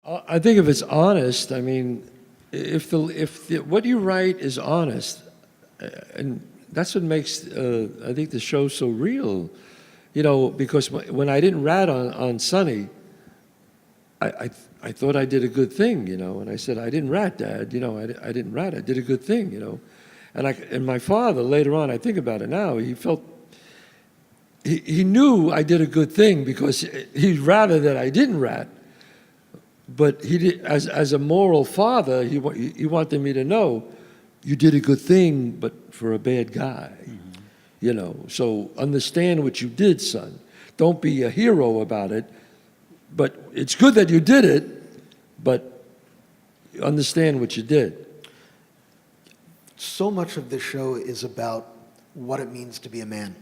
I think if it's honest, I mean, if what you write is honest, and that's what makes I think the show so real, you know, because when I didn't rat on Sonny, I thought I did a good thing, you know, and I said, I didn't rat, Dad, you know, I didn't rat, I did a good thing, you know, and my father later on, I think about it now, he felt. He knew I did a good thing because he'd rather that I didn't rat. But he did, as a moral father, he wanted me to know, you did a good thing, but for a bad guy, you know. So understand what you did, son. Don't be a hero about it. But it's good that you did it, but understand what you did. So much of this show is about what it means to be a man.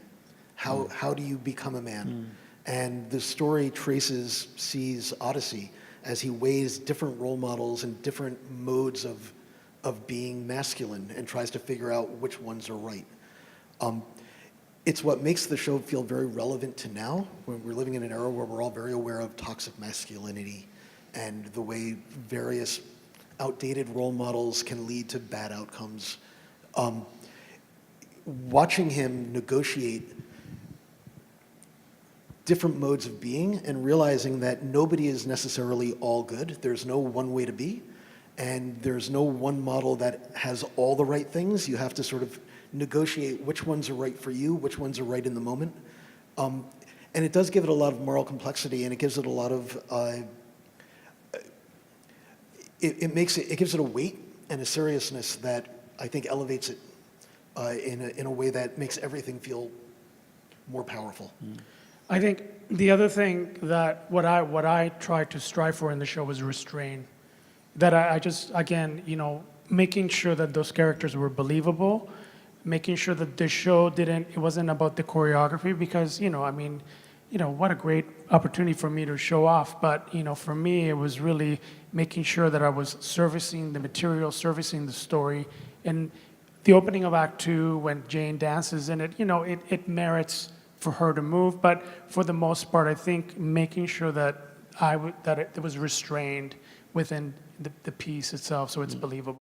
How do you become a man? And the story traces C's odyssey as he weighs different role models and different modes of being masculine and tries to figure out which ones are right. It's what makes the show feel very relevant to now, when we're living in an era where we're all very aware of toxic masculinity and the way various outdated role models can lead to bad outcomes. Watching him negotiate different modes of being and realizing that nobody is necessarily all good. There's no one way to be, and there's no one model that has all the right things. You have to sort of negotiate which ones are right for you, which ones are right in the moment. And it does give it a lot of moral complexity, and it gives it a lot of, it gives it a weight and a seriousness that I think elevates it in a way that makes everything feel more powerful. I think the other thing that what I tried to strive for in the show was restraint. That I just, again, you know, making sure that those characters were believable, making sure that the show it wasn't about the choreography, because, you know, I mean, you know, what a great opportunity for me to show off. But, you know, for me, it was really making sure that I was servicing the material, servicing the story. And the opening of Act 2, when Jane dances in it, you know, it merits for her to move, but for the most part, I think making sure that it was restrained within the piece itself, so it's believable.